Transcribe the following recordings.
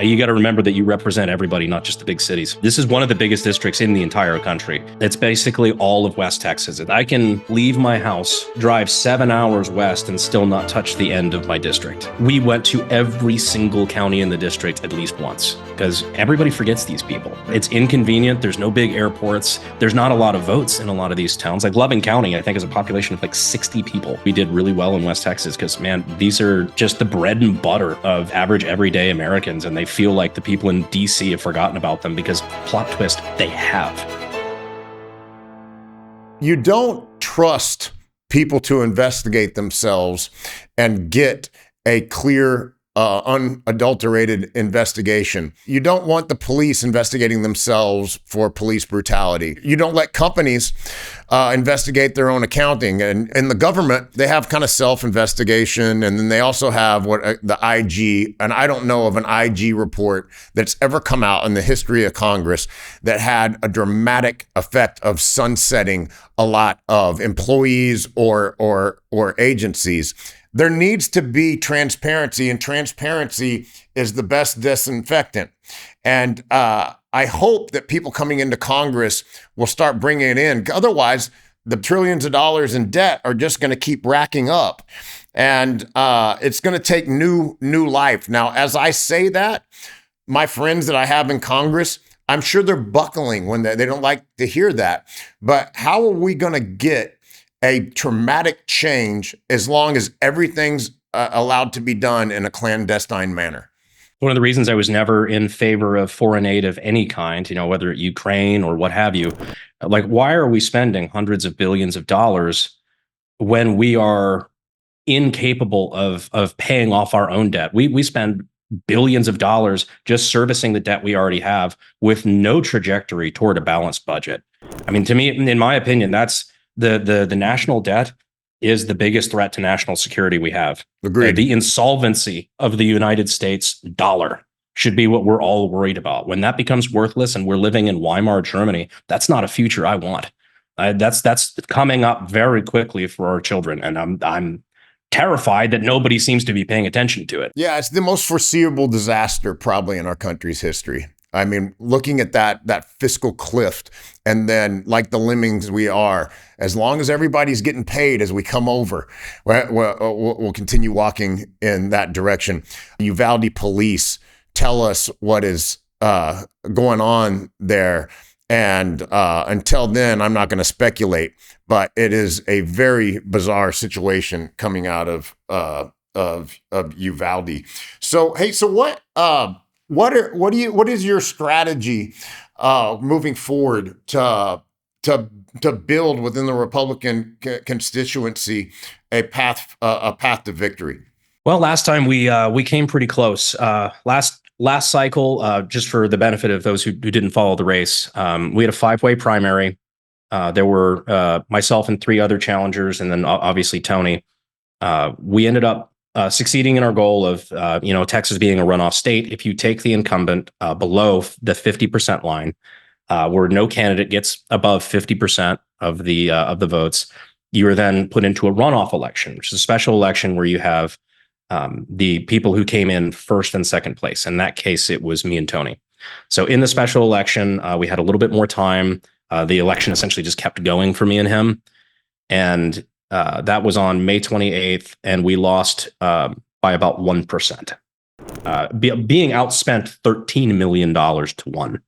You got to remember that you represent everybody, not just the big cities. This is one of the biggest districts in the entire country. It's basically all of West Texas. I can leave my house, drive 7 hours west, and still not touch the end of my district. We went to every single county in the district at least once, because everybody forgets these people. It's inconvenient. There's no big airports. There's not a lot of votes in a lot of these towns. Like Loving County, I think, has a population of like 60 people. We did really well in West Texas because, man, these are just the bread and butter of average everyday Americans, and they feel like the people in DC have forgotten about them because, plot twist, they have. You don't trust people to investigate themselves and get a clear, unadulterated investigation. You don't want the police investigating themselves for police brutality. You don't let companies investigate their own accounting. And in the government, they have kind of self-investigation. And then they also have what the IG, and I don't know of an IG report that's ever come out in the history of Congress that had a dramatic effect of sunsetting a lot of employees or agencies. There needs to be transparency, and transparency is the best disinfectant. And I hope that people coming into Congress will start bringing it in. Otherwise, the trillions of dollars in debt are just going to keep racking up, and it's going to take new life. Now, as I say that, my friends that I have in Congress, I'm sure they're buckling when they don't like to hear that. But how are we going to get a traumatic change as long as everything's allowed to be done in a clandestine manner? One of the reasons I was never in favor of foreign aid of any kind, whether it's Ukraine or what have you, like, why are we spending hundreds of billions of dollars when we are incapable of paying off our own debt? We spend billions of dollars just servicing the debt we already have with no trajectory toward a balanced budget. I mean, to me, in my opinion, that's the national debt is the biggest threat to national security we have. Agreed. The insolvency of the United States dollar should be what we're all worried about. When that becomes worthless and we're living in Weimar Germany, that's not a future I want. That's coming up very quickly for our children, and I'm terrified that nobody seems to be paying attention to it. Yeah, it's the most foreseeable disaster probably in our country's history. I mean, looking at that fiscal cliff, and then, like the lemmings we are, as long as everybody's getting paid as we come over, we'll continue walking in that direction. Uvalde police tell us what is going on there. And until then, I'm not going to speculate, but it is a very bizarre situation coming out of Uvalde. So, hey, so what is your strategy moving forward to build within the Republican constituency a path to victory? Well, last time we came pretty close. Last cycle, just for the benefit of those who didn't follow the race, we had a 5-way primary. There were myself and 3 other challengers, and then obviously Tony. We ended up succeeding in our goal of Texas being a runoff state. If you take the incumbent below the 50% line, where no candidate gets above 50% of the votes, you are then put into a runoff election, which is a special election where you have the people who came in first and second place. In that case, it was me and Tony. So in the special election, we had a little bit more time. The election essentially just kept going for me and him. And that was on May 28th, and we lost by about 1%, being outspent $13 million to 1.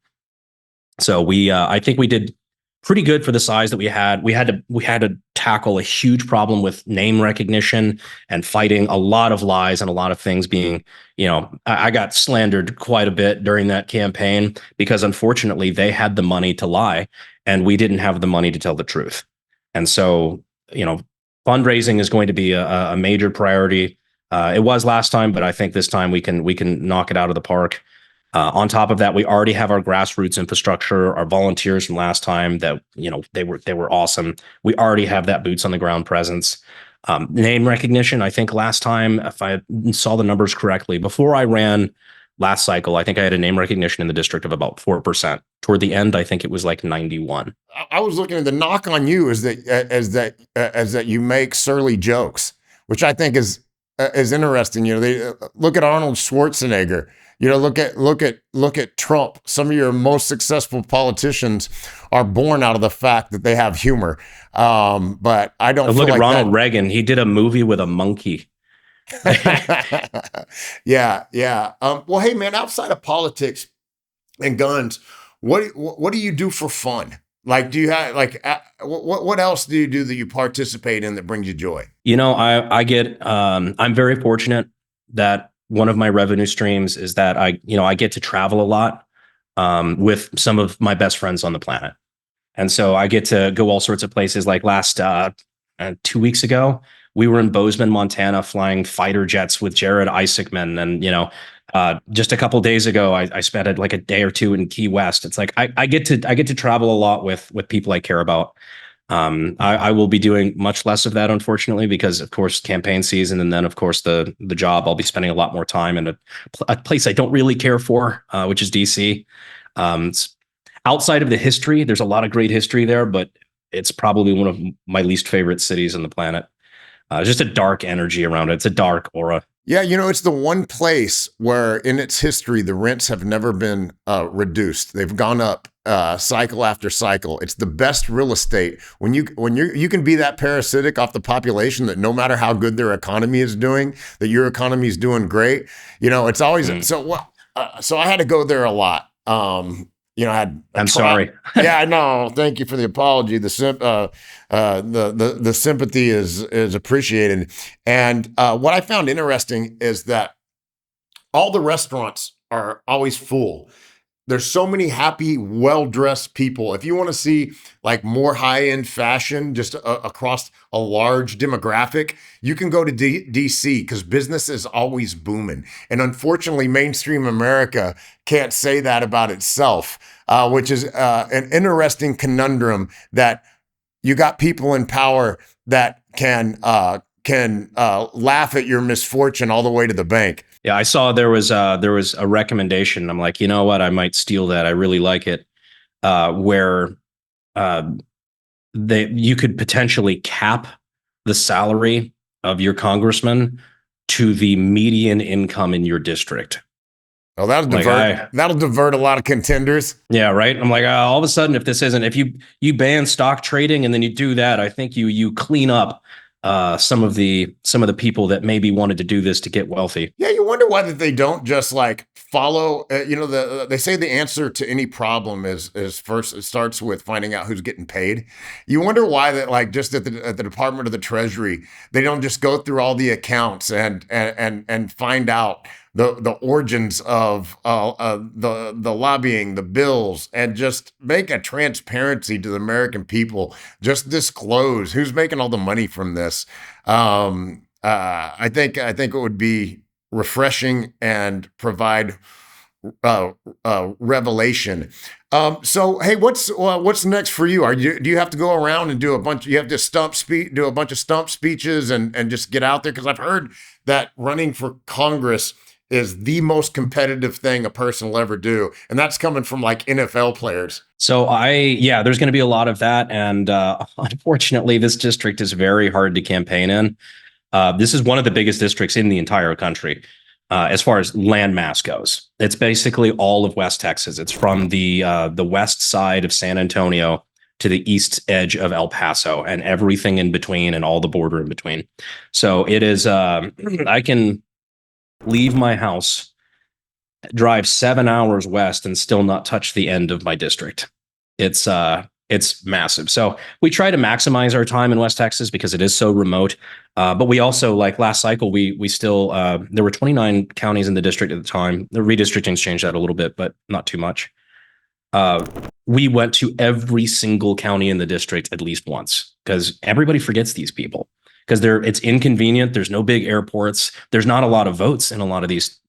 So I think we did pretty good for the size that we had. We had to tackle a huge problem with name recognition and fighting a lot of lies and a lot of things being, I got slandered quite a bit during that campaign because unfortunately they had the money to lie and we didn't have the money to tell the truth. And so, fundraising is going to be a major priority. It was last time, but I think this time we can knock it out of the park. On top of that, we already have our grassroots infrastructure, our volunteers from last time that, they were awesome. We already have that boots on the ground presence. Name recognition, I think last time, if I saw the numbers correctly, before I ran last cycle, I think I had a name recognition in the district of about 4%. Toward the end, I think it was like 91. I was looking at the knock on you is that you make surly jokes, which I think is is interesting. You know, they look at Arnold Schwarzenegger. You know, look at Trump. Some of your most successful politicians are born out of the fact that they have humor. But I don't Look feel at like Ronald that. Reagan. He did a movie with a monkey. Yeah, yeah. Well, hey, man, outside of politics and guns, what do you do for fun? Like, do you have like what else do you do that you participate in that brings you joy? You know, I get I'm very fortunate that one of my revenue streams is that I get to travel a lot with some of my best friends on the planet. And so I get to go all sorts of places. Like last 2 weeks ago, we were in Bozeman, Montana, flying fighter jets with Jared Isaacman. And, just a couple of days ago, I spent like a day or two in Key West. It's like I get to travel a lot with people I care about. I will be doing much less of that, unfortunately, because of course campaign season, and then of course the job. I'll be spending a lot more time in a place I don't really care for, which is DC. It's outside of the history. There's a lot of great history there, but it's probably one of my least favorite cities on the planet. Just a dark energy around it. It's a dark aura. Yeah, you know, it's the one place where in its history the rents have never been reduced. They've gone up cycle after cycle. It's the best real estate when you can be that parasitic off the population that no matter how good their economy is doing, that your economy is doing great. You know, it's always so. Well, so I had to go there a lot. You know, I'm sorry. Yeah, I know. Thank you for the apology. The sympathy is appreciated. And what I found interesting is that all the restaurants are always full. There's so many happy, well-dressed people. If you want to see like more high-end fashion just across a large demographic, you can go to DC because business is always booming. And unfortunately, mainstream America can't say that about itself, which is an interesting conundrum that you got people in power that can laugh at your misfortune all the way to the bank. Yeah, I saw there was a recommendation. I'm like, you know what? I might steal that. I really like it. Where you could potentially cap the salary of your congressman to the median income in your district. Oh, that'll divert a lot of contenders. Yeah, right. I'm like, all of a sudden, if you ban stock trading and then you do that, I think you clean up some of the people that maybe wanted to do this to get wealthy. Yeah, you wonder why that they don't just like follow. They say the answer to any problem is first it starts with finding out who's getting paid. You wonder why that like just at the Department of the Treasury they don't just go through all the accounts and find out the origins of the lobbying, the bills, and just make a transparency to the American people. Just disclose who's making all the money from this. I think it would be refreshing and provide revelation. So, hey, what's next for you? Do you have to go around and do a bunch? You have to do a bunch of stump speeches and just get out there? Because I've heard that running for Congress is the most competitive thing a person will ever do. And that's coming from like NFL players. So there's going to be a lot of that. And unfortunately, this district is very hard to campaign in. This is one of the biggest districts in the entire country as far as land mass goes. It's basically all of West Texas. It's from the west side of San Antonio to the east edge of El Paso and everything in between and all the border in between. So it is, I can leave my house, drive 7 hours west and still not touch the end of my district. It's massive. So we try to maximize our time in West Texas because it is so remote. But we also, like last cycle, we still, there were 29 counties in the district at the time. The redistricting's changed that a little bit, but not too much. We went to every single county in the district at least once because everybody forgets these people. Because it's inconvenient. There's no big airports. There's not a lot of votes in a lot of these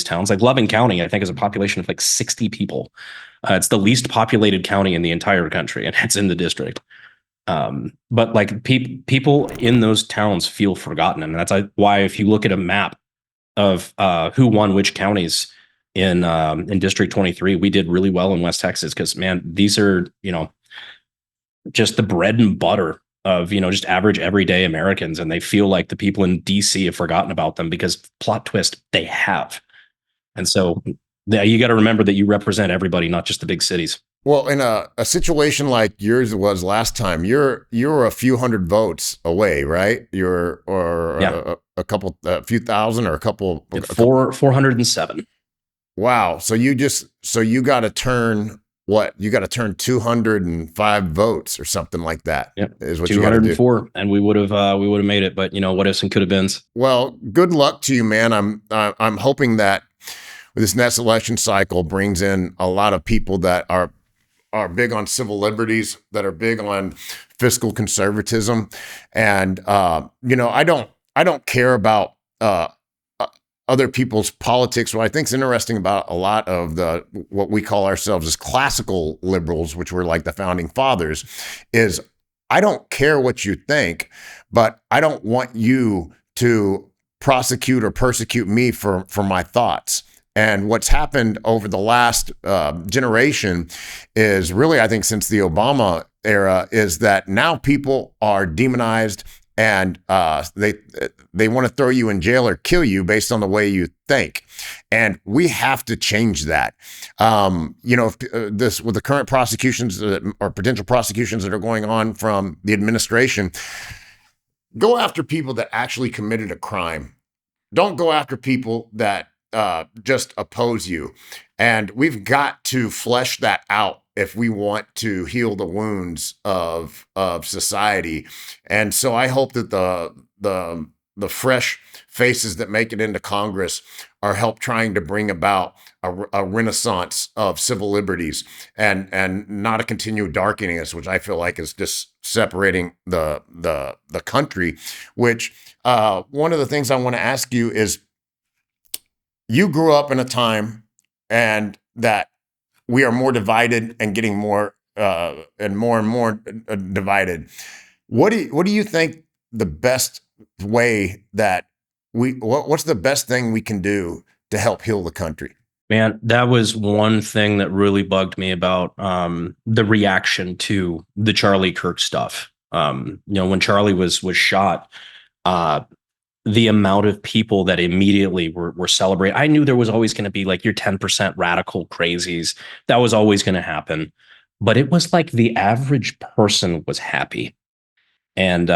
towns. Like Loving County, I think, is a population of like 60 people. It's the least populated county in the entire country, and it's in the district. But like people in those towns feel forgotten, and that's why if you look at a map of who won which counties in District 23, we did really well in West Texas because man, these are just the bread and butter of, just average everyday Americans, and they feel like the people in DC have forgotten about them because, plot twist, they have. And so you got to remember that you represent everybody, not just the big cities. Well, in a situation like yours was last time, you're a few hundred votes away, right? You're or Yeah. a few thousand, or a couple. 407. Wow. So you got to turn what? You got to turn 205 votes or something like that. Yep. Is what you got to do. 204, and we would have made it, but what ifs and could have beens. Well, good luck to you, man. I'm hoping that this next election cycle brings in a lot of people that are big on civil liberties, that are big on fiscal conservatism, and I don't care about other people's politics. What I think is interesting about a lot of what we call ourselves as classical liberals, which were like the founding fathers, is I don't care what you think, but I don't want you to prosecute or persecute me for my thoughts. And what's happened over the last generation is really, I think, since the Obama era, is that now people are demonized, and they want to throw you in jail or kill you based on the way you think. And we have to change that. If this, with the current prosecutions or potential prosecutions that are going on from the administration, go after people that actually committed a crime. Don't go after people that just oppose you. And we've got to flesh that out if we want to heal the wounds of society. And so I hope that the fresh faces that make it into Congress are help trying to bring about a renaissance of civil liberties, and not a continued darkening us, which I feel like is just separating the country. Which one of the things I want to ask you is, you grew up in a time and that we are more divided and getting more and more divided. What do you think the best way that what's the best thing we can do to help heal the country? Man, that was one thing that really bugged me about the reaction to the Charlie Kirk stuff. When Charlie was shot, the amount of people that immediately were celebrating. I knew there was always going to be like your 10% radical crazies. That was always going to happen. But it was like the average person was happy. And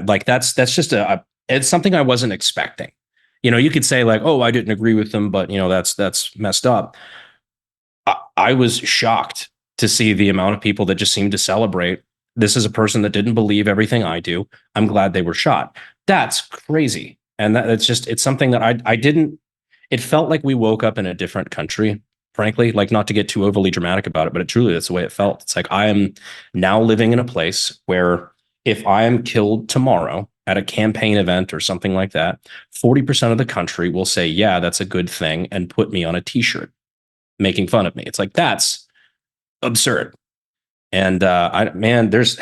like that's just it's something I wasn't expecting. You could say like, oh, I didn't agree with them, but that's messed up. I was shocked to see the amount of people that just seemed to celebrate. This is a person that didn't believe everything I do. I'm glad they were shot. That's crazy. And it's something that I didn't, it felt like we woke up in a different country, frankly, like, not to get too overly dramatic about it, but that's the way it felt. It's like, I am now living in a place where if I am killed tomorrow at a campaign event or something like that, 40% of the country will say, yeah, that's a good thing, and put me on a t-shirt making fun of me. It's like, that's absurd. And there's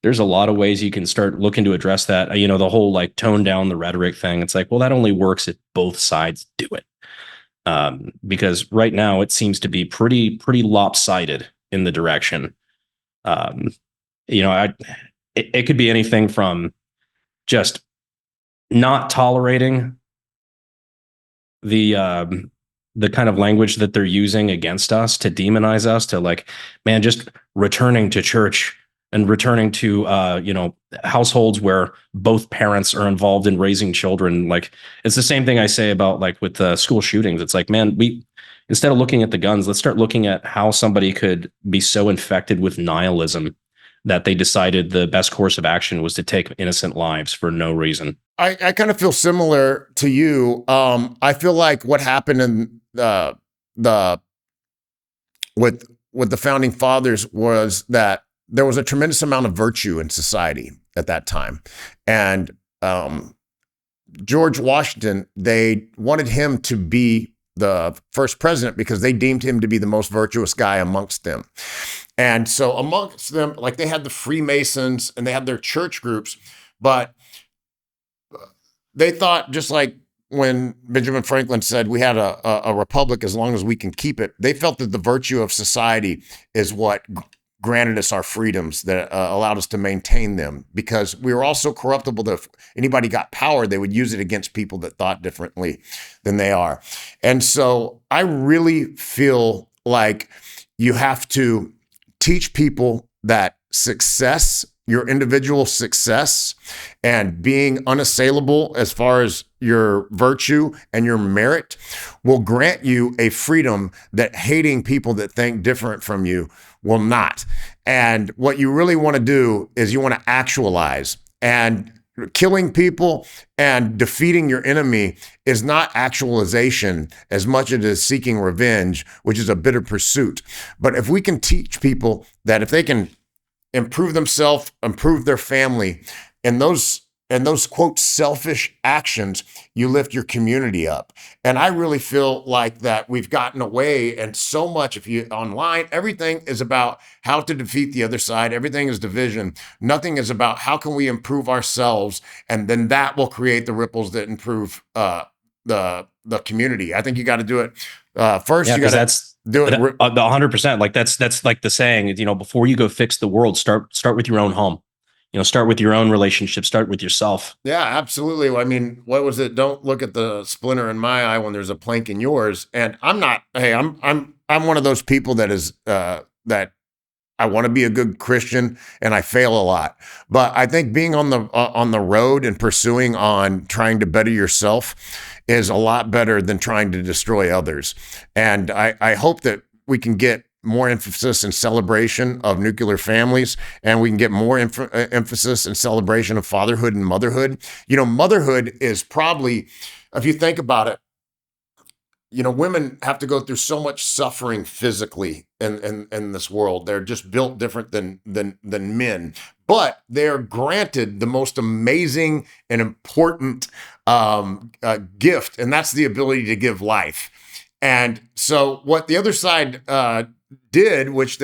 there's a lot of ways you can start looking to address that. The whole like tone down the rhetoric thing. It's like, well, that only works if both sides do it. Because right now it seems to be pretty lopsided in the direction. It could be anything from just not tolerating the kind of language that they're using against us to demonize us, to like, man, just returning to church and returning to households where both parents are involved in raising children. Like, it's the same thing I say about like with school shootings. It's like, man, instead of looking at the guns, let's start looking at how somebody could be so infected with nihilism that they decided the best course of action was to take innocent lives for no reason. I kind of feel similar to you. I feel like what happened in with the founding fathers was that there was a tremendous amount of virtue in society at that time. And George Washington, they wanted him to be the first president because they deemed him to be the most virtuous guy amongst them. And so amongst them, like, they had the Freemasons and they had their church groups, but they thought, just like when Benjamin Franklin said we had a republic as long as we can keep it, they felt that the virtue of society is what granted us our freedoms, that allowed us to maintain them, because we were all so corruptible that if anybody got power, they would use it against people that thought differently than they are. And so I really feel like you have to teach people that success, your individual success, and being unassailable as far as your virtue and your merit will grant you a freedom that hating people that think different from you will not. And what you really want to do is you want to actualize, and killing people and defeating your enemy is not actualization as much as it is seeking revenge, which is a bitter pursuit. But if we can teach people that if they can improve themselves, improve their family, and those quote selfish actions, you lift your community up. And I really feel like that we've gotten away, and so much, if you online, everything is about how to defeat the other side. Everything is division. Nothing is about how can we improve ourselves, and then that will create the ripples that improve the community. I think you got to do it first. Yeah, you got to do it 100%. Like that's like the saying, before you go fix the world, start with your own home. Start with your own relationship, start with yourself. Yeah, absolutely. I mean, what was it? Don't look at the splinter in my eye when there's a plank in yours. And I'm not, hey, I'm one of those people that is, that I want to be a good Christian, and I fail a lot. But I think being on the road and pursuing on trying to better yourself is a lot better than trying to destroy others. And I hope that we can get more emphasis and celebration of nuclear families, and we can get more emphasis and celebration of fatherhood and motherhood. Motherhood is probably, if you think about it, women have to go through so much suffering physically in this world. They're just built different than men, but they're granted the most amazing and important gift, and that's the ability to give life. And so what the other side did, which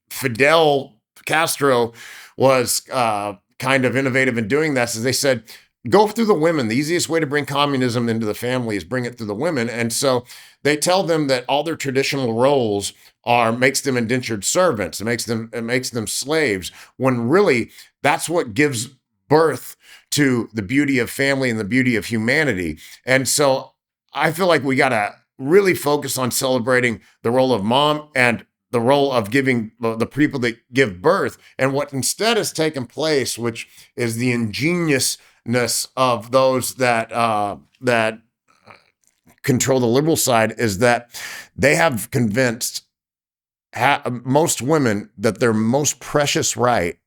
Fidel Castro was kind of innovative in doing this, is they said, go through the women. The easiest way to bring communism into the family is bring it through the women. And so they tell them that all their traditional roles makes them indentured servants. It makes them slaves, when really that's what gives birth to the beauty of family and the beauty of humanity. And so I feel like we got to really focus on celebrating the role of mom and the role of giving the people that give birth. And what instead has taken place, which is the ingeniousness of those that control the liberal side, is that they have convinced most women that their most precious right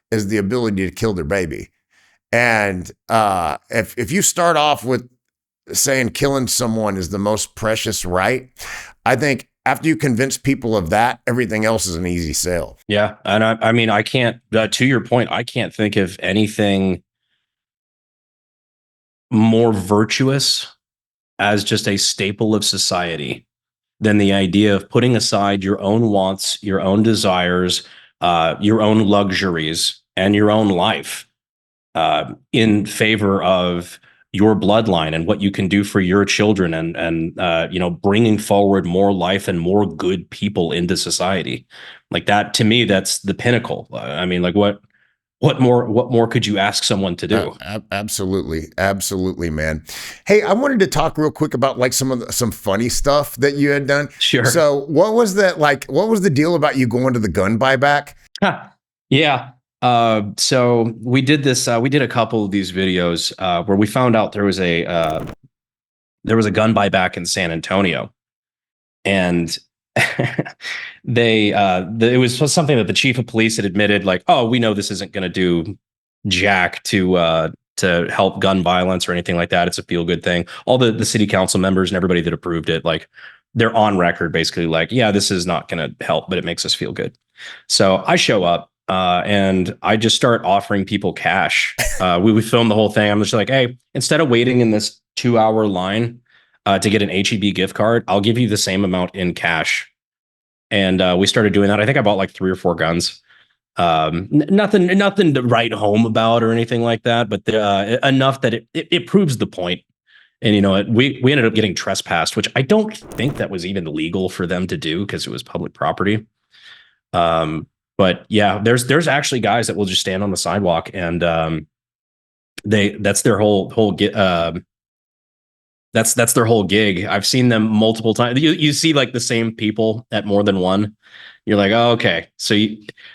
is the ability to kill their baby. And if you start off with saying killing someone is the most precious right, I think after you convince people of that, everything else is an easy sale. Yeah. And I mean, I can't, to your point, I can't think of anything more virtuous as just a staple of society than the idea of putting aside your own wants, your own desires, your own luxuries, and your own life in favor of your bloodline and what you can do for your children, and bringing forward more life and more good people into society. Like that, to me, that's the pinnacle. I mean, like what more could you ask someone to do? Absolutely, man. Hey, I wanted to talk real quick about like some funny stuff that you had done. Sure. So what was that like? What was the deal about you going to the gun buyback? Yeah. So we did this. We did a couple of these videos where we found out there was a gun buyback in San Antonio, and it was something that the chief of police had admitted, like, oh, we know this isn't going to do jack to help gun violence or anything like that. It's a feel good thing. All the city council members and everybody that approved it, like, they're on record basically like, yeah, this is not going to help, but it makes us feel good. So I show up. And I just start offering people cash. We filmed the whole thing. I'm just like, hey, instead of waiting in this 2-hour line to get an HEB gift card, I'll give you the same amount in cash. And we started doing that. I think I bought like 3 or 4 guns. Nothing to write home about or anything like that, but enough that it proves the point. And we ended up getting trespassed, which I don't think that was even legal for them to do because it was public property. But yeah, there's actually guys that will just stand on the sidewalk and that's their that's their whole gig. I've seen them multiple times. You see like the same people at more than one. You're like, oh, okay.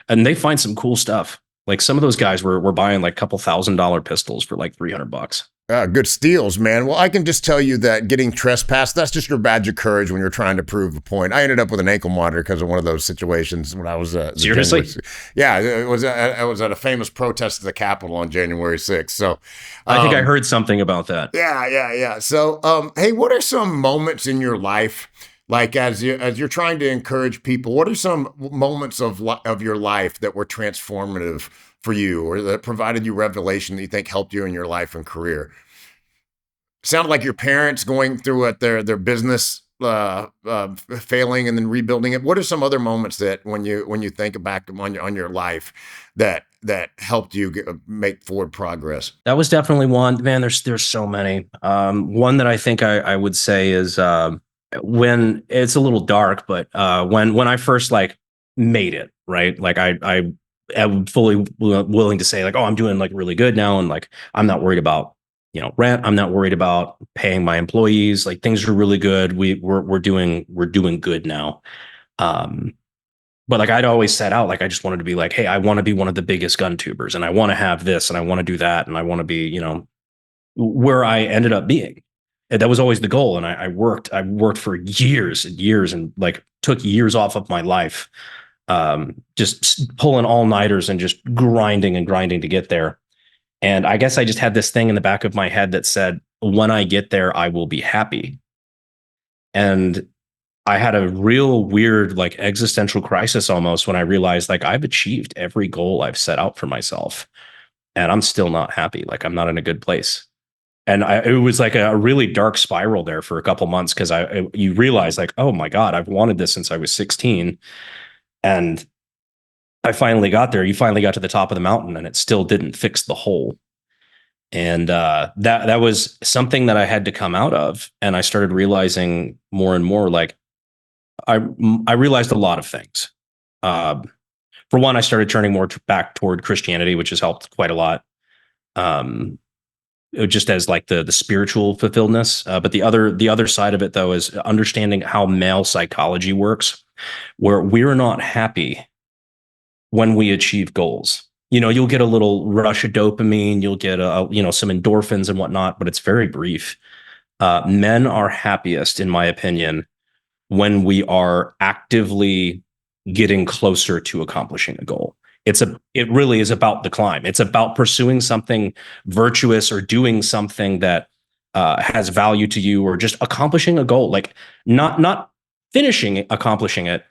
And they find some cool stuff. Like some of those guys were buying like a couple $1,000 pistols for like $300. Good steals, man. Well, I can just tell you that getting trespassed, that's just your badge of courage when you're trying to prove a point. I ended up with an ankle monitor because of one of those situations when I was Seriously? Yeah, it was at a famous protest at the Capitol on January 6th. So I think I heard something about that. Yeah. So hey, what are some moments in your life, like as you're trying to encourage people, what are some moments of your life that were transformative for you or that provided you revelation that you think helped you in your life and career? Sounded like your parents going through at their business failing and then rebuilding it. What are some other moments that when you think back on your life that helped you make forward progress? That was definitely one. Man, there's so many. One that I think I would say is when it's a little dark, but when I first like made it, right? Like I am fully willing to say like, oh, I'm doing like really good now, and like I'm not worried about rent. I'm not worried about paying my employees. Like things are really good. We're doing good now. But like I'd always set out like I just wanted to be like, hey, I want to be one of the biggest gun tubers, and I want to have this, and I want to do that, and I want to be where I ended up being. And that was always the goal. And I worked for years and years, and like took years off of my life, just pulling all nighters and just grinding to get there. And I guess I just had this thing in the back of my head that said, when I get there, I will be happy. And I had a real weird, like existential crisis almost when I realized like I've achieved every goal I've set out for myself and I'm still not happy. Like I'm not in a good place. And it was like a really dark spiral there for a couple months because you realize like, oh my God, I've wanted this since I was 16. And I finally got there. You finally got to the top of the mountain and it still didn't fix the hole. And that was something that I had to come out of. And I started realizing more and more, like I realized a lot of things. For one, I started turning more back toward Christianity, which has helped quite a lot. Just as like the spiritual fulfilledness. But the other side of it though is understanding how male psychology works, where we're not happy when we achieve goals. You'll get a little rush of dopamine, you'll get some endorphins and whatnot, but it's very brief. Men are happiest, in my opinion, when we are actively getting closer to accomplishing a goal. It really is about the climb. It's about pursuing something virtuous or doing something that has value to you, or just accomplishing a goal, like not accomplishing it,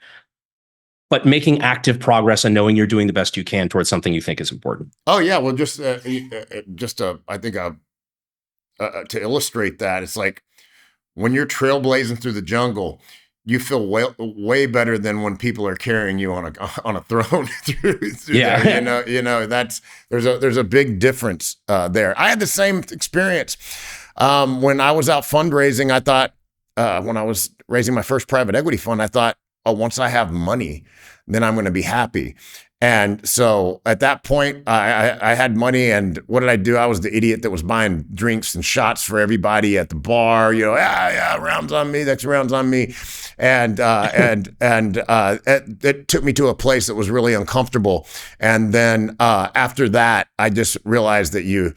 but making active progress and knowing you're doing the best you can towards something you think is important. Oh yeah, well, I think to illustrate that, it's like when you're trailblazing through the jungle, you feel way better than when people are carrying you on a throne through Yeah. there. There's a big difference there. I had the same experience when I was out fundraising. I thought when I was raising my first private equity fund, I thought, oh, once I have money, then I'm going to be happy. And so at that point, I had money, and what did I do? I was the idiot that was buying drinks and shots for everybody at the bar. Rounds on me, next rounds on me, and it took me to a place that was really uncomfortable. And then after that, I just realized that you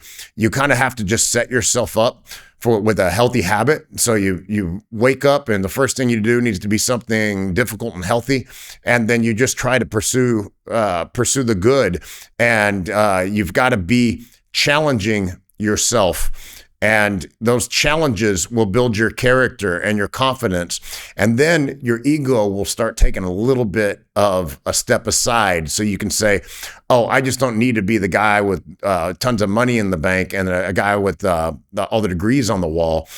kind of have to just set yourself up with a healthy habit. So you wake up and the first thing you do needs to be something difficult and healthy. And then you just try to pursue the good. And you've got to be challenging yourself. And those challenges will build your character and your confidence. And then your ego will start taking a little bit of a step aside, so you can say, oh, I just don't need to be the guy with tons of money in the bank and a guy with all the degrees on the wall.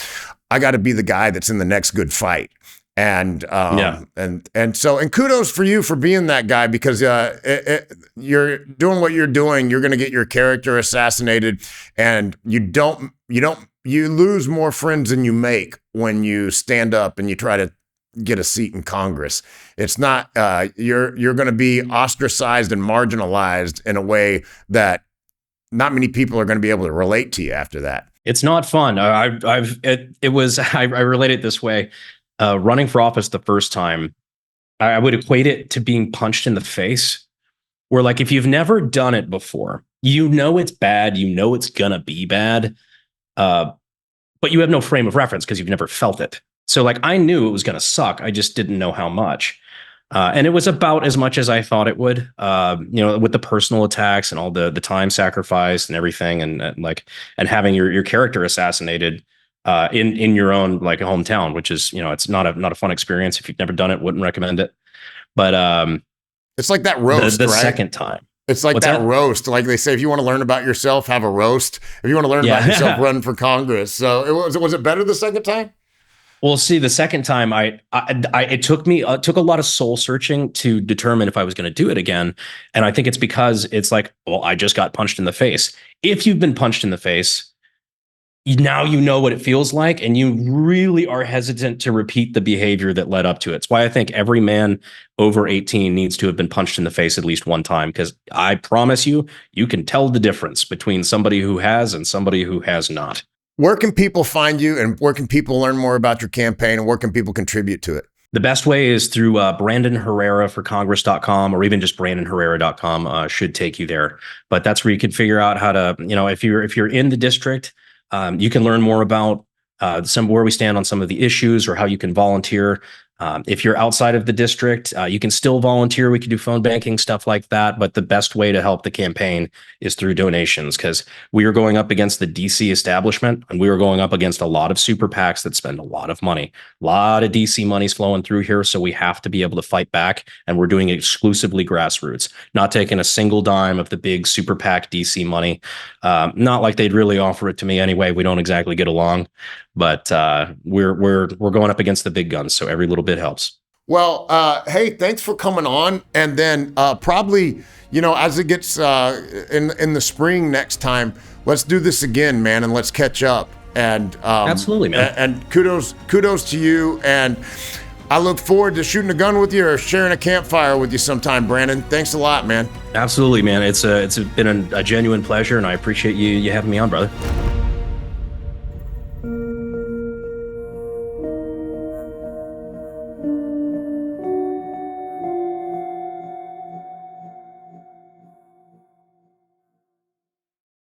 I got to be the guy that's in the next good fight. And kudos for you for being that guy, because you're doing what you're doing. You're going to get your character assassinated, and you lose more friends than you make when you stand up and you try to get a seat in Congress. It's not, you're going to be ostracized and marginalized in a way that not many people are going to be able to relate to you after that. It's not fun. I relate it this way. Running for office the first time, I would equate it to being punched in the face, where like, if you've never done it before, you know it's bad, you know it's gonna be bad, but you have no frame of reference because you've never felt it. So like, I knew it was gonna suck. I just didn't know how much. And it was about as much as I thought it would, with the personal attacks and all the time sacrificed and everything, and having your character assassinated in your own like hometown, which is, it's not a fun experience. If you've never done it, wouldn't recommend it. But it's like that roast, the right? second time. It's like that roast. Like they say, if you want to learn about yourself, have a roast. If you want to learn about yourself, run for Congress. So was it better the second time? Well, see, the second time, it took a lot of soul searching to determine if I was going to do it again. And I think it's because it's like, well, I just got punched in the face. If you've been punched in the face, now you know what it feels like, and you really are hesitant to repeat the behavior that led up to it. It's why I think every man over 18 needs to have been punched in the face at least one time, because I promise you, you can tell the difference between somebody who has and somebody who has not. Where can people find you, and where can people learn more about your campaign, and where can people contribute to it? The best way is through Brandon Herrera for Congress.com, or even just BrandonHerrera.com should take you there. But that's where you can figure out how to, if you're in the district, you can learn more about where we stand on some of the issues or how you can volunteer. If you're outside of the district, you can still volunteer. We can do phone banking, stuff like that. But the best way to help the campaign is through donations, because we are going up against the DC establishment, and we are going up against a lot of super PACs that spend a lot of money. A lot of DC money's flowing through here. So we have to be able to fight back. And we're doing it exclusively grassroots, not taking a single dime of the big super PAC DC money. Not like they'd really offer it to me anyway. We don't exactly get along. But we're going up against the big guns, so every little bit helps. Well, hey, thanks for coming on. And then probably, as it gets in the spring next time, let's do this again, man, and let's catch up. And absolutely, man. And kudos to you. And I look forward to shooting a gun with you or sharing a campfire with you sometime, Brandon. Thanks a lot, man. Absolutely, man. It's been a genuine pleasure, and I appreciate you having me on, brother.